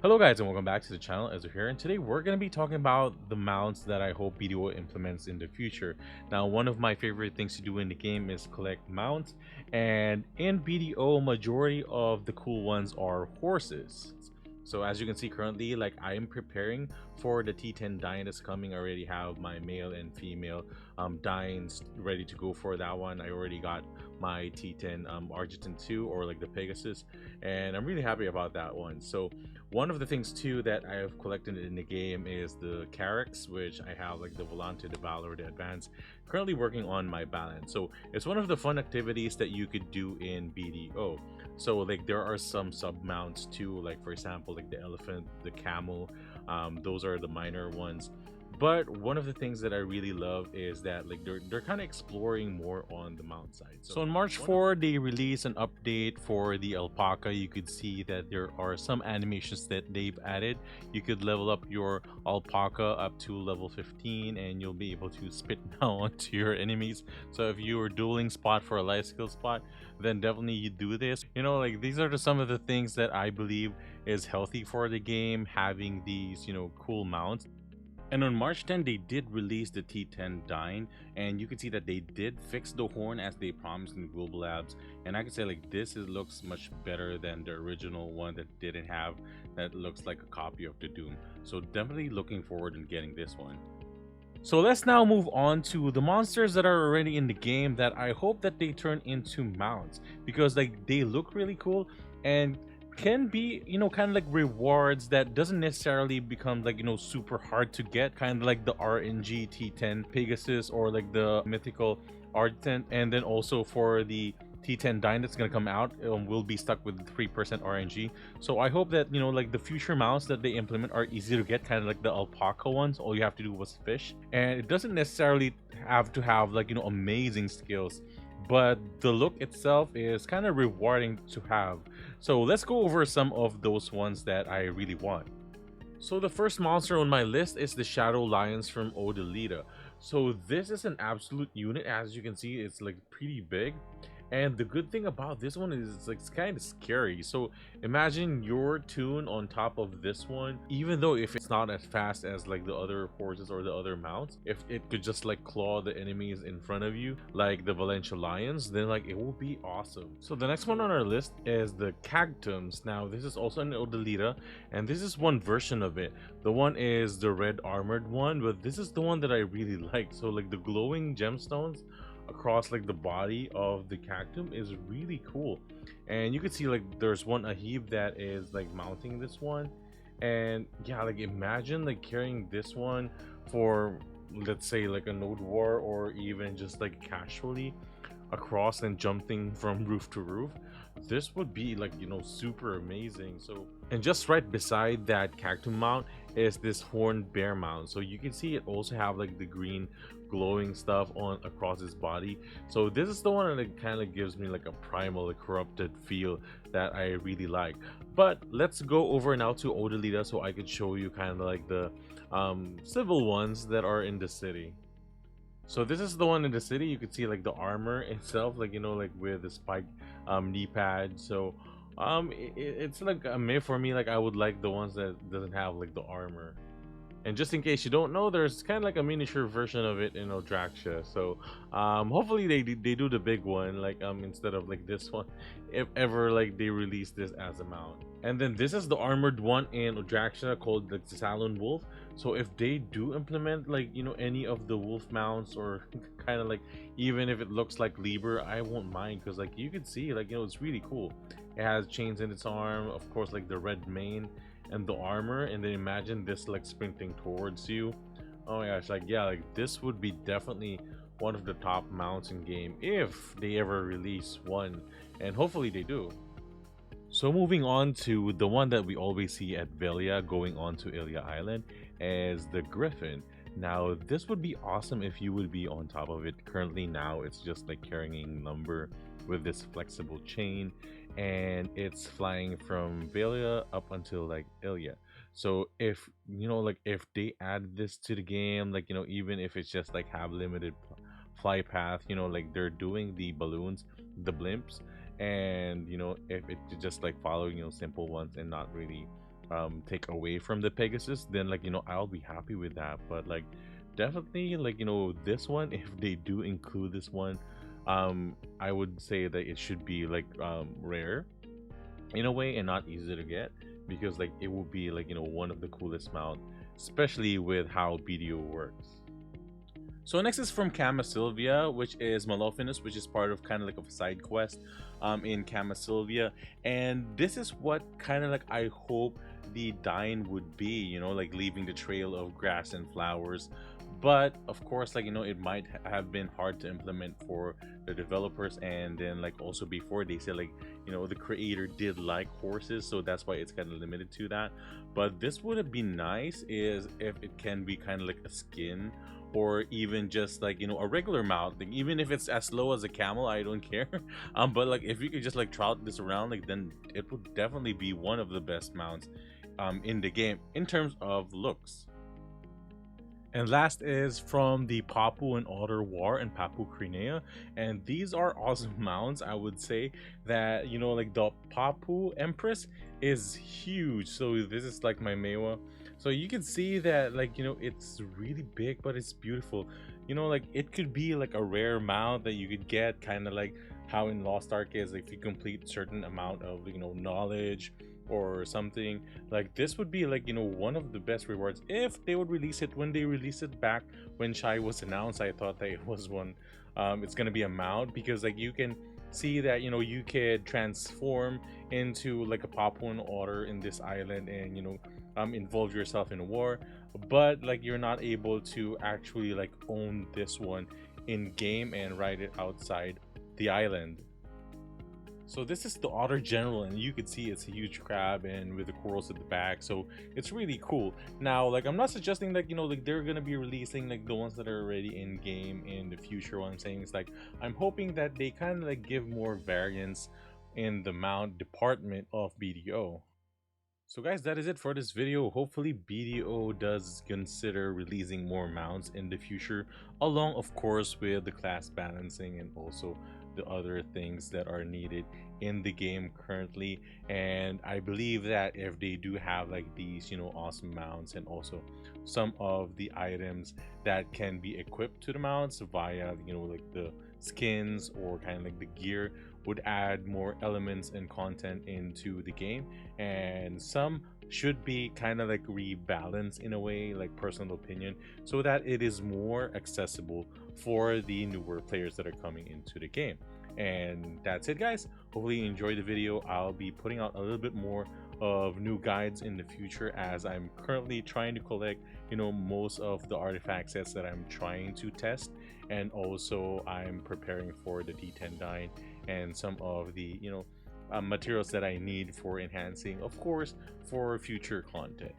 Hello guys and welcome back to the channel. Ezra here, and today we're going to be talking about the mounts that I hope BDO implements in the future. Now, one of my favorite things to do in the game is collect mounts, and in BDO majority of the cool ones are horses. So as you can see currently, like, I am preparing for the T10 Dine that's coming. I already have my male and female Dines ready to go for that one. I already got my T10 Argentine 2, or like the Pegasus, and I'm really happy about that one. So one of the things too that I have collected in the game is the Carrax, which I have like the Volante, the Valor, the Advance. Currently working on my balance. So it's one of the fun activities that you could do in BDO. So like there are some sub mounts too, like for example like the elephant, the camel. Those are the minor ones. But one of the things that I really love is that like they're kind of exploring more on the mount side. So on March 4, they released an update for the Alpaca. You could see that there are some animations that they've added. You could level up your Alpaca up to level 15, and you'll be able to spit now onto your enemies. So if you're dueling spot for a life skill spot, then definitely you do this. You know, like these are some of the things that I believe is healthy for the game, having these, cool mounts. And on March 10, they did release the T10 Dine, and you can see that they did fix the horn as they promised in Global Labs. And I can say like looks much better than the original one that didn't have, that looks like a copy of the Doom. So definitely looking forward to getting this one. So let's now move on to the monsters that are already in the game that I hope that they turn into mounts, because like they look really cool and can be, kind of like rewards that doesn't necessarily become like, super hard to get, kind of like the RNG T10 Pegasus, or like the mythical Ardent. And then also for the T10 Dine that's gonna come out, will be stuck with 3% RNG. So I hope that, like the future mounts that they implement are easy to get, kind of like the Alpaca ones. All you have to do was fish, and it doesn't necessarily have to have like, amazing skills, but the look itself is kind of rewarding to have. So let's go over some of those ones that I really want. So the first monster on my list is the Shadow Lions from Odalita. So this is an absolute unit. As you can see, it's like pretty big. And the good thing about this one is it's kind of scary. So imagine your tune on top of this one, even though if it's not as fast as like the other horses or the other mounts, if it could just like claw the enemies in front of you, like the Valencia Lions, then like it will be awesome. So the next one on our list is the Cactums. Now this is also an Odalita, and this is one version of it. The one is the red armored one, but this is the one that I really like. So like the glowing gemstones across like the body of the cactum is really cool. And you can see like there's one Ahib that is like mounting this one. And yeah, like imagine like carrying this one for, let's say, like a node war, or even just like casually across and jumping from roof to roof. This would be like, super amazing. So, and just right beside that cactum mount is this horned bear mount. So you can see it also have like the green glowing stuff on across his body. So this is the one that kind of gives me like a primal, like, corrupted feel that I really like. But let's go over now to Odalita so I could show you kind of like the civil ones that are in the city. So this is the one in the city. You can see like the armor itself, like, like with the spike knee pad. So it's like a myth for me. Like I would like the ones that doesn't have like the armor. And just in case you don't know, there's kind of like a miniature version of it in Odraxia. So hopefully they do the big one, like instead of like this one, if ever like they release this as a mount. And then this is the armored one in Odraxia called the Saloon Wolf. So if they do implement like, any of the wolf mounts, or kind of like, even if it looks like Liber, I won't mind, because like you can see like, it's really cool. It has chains in its arm, of course, like the red mane and the armor, and then imagine this like sprinting towards you. Oh my gosh, like yeah, like this would be definitely one of the top mounts in game if they ever release one, and hopefully they do. So moving on to the one that we always see at Velia going on to Ilia Island, is the Griffin. Now this would be awesome if you would be on top of it. Currently now it's just like carrying lumber with this flexible chain, and it's flying from Velia up until like Ilia. So if, like if they add this to the game, like, even if it's just like have limited fly path, like they're doing the balloons, the blimps, and if it's just like following, simple ones and not really take away from the Pegasus, then like I'll be happy with that. But like definitely like this one, if they do include this one, I would say that it should be like rare in a way and not easy to get, because like it will be like one of the coolest mount, especially with how BDO works. So next is from Kama Sylvia, which is MALOFINUS, which is part of kind of like a side quest in Kama Sylvia. And this is what kind of like I hope the Dine would be, like leaving the trail of grass and flowers. But of course, like it might have been hard to implement for the developers, and then like also before they say like the creator did like horses, so that's why it's kind of limited to that. But this would have been nice is if it can be kind of like a skin, or even just like a regular mount, like, even if it's as low as a camel, I don't care. But like if you could just like trout this around, like then it would definitely be one of the best mounts in the game in terms of looks. And last is from the Papu and Otter War and Papu Crinea. And these are awesome mounts. I would say that, like the Papu Empress is huge. So this is like my Mewa. So you can see that like, it's really big, but it's beautiful. Like it could be like a rare mount that you could get, kind of like how in Lost Ark is, if you complete certain amount of, knowledge or something. Like this would be like one of the best rewards if they would release it. When they released it back when Shy was announced, I thought that it was one, it's gonna be a mount, because like you can see that you could transform into like a Papuan otter in this island, and involve yourself in a war, but like you're not able to actually like own this one in game and ride it outside the island. So this is the Otter General, and you could see it's a huge crab and with the corals at the back, so it's really cool. Now, like I'm not suggesting that like they're gonna be releasing like the ones that are already in game in the future. What I'm saying is like I'm hoping that they kind of like give more variance in the mount department of BDO. So guys, that is it for this video. Hopefully BDO does consider releasing more mounts in the future, along of course with the class balancing and also the other things that are needed in the game currently. And I believe that if they do have like these awesome mounts, and also some of the items that can be equipped to the mounts via like the skins or kind of like the gear, would add more elements and content into the game. And some should be kind of like rebalanced in a way, like personal opinion, so that it is more accessible for the newer players that are coming into the game. And that's it guys, hopefully you enjoyed the video. I'll be putting out a little bit more of new guides in the future, as I'm currently trying to collect most of the artifact sets that I'm trying to test, and also I'm preparing for the T10 Dine and some of the materials that I need for enhancing, of course, for future content.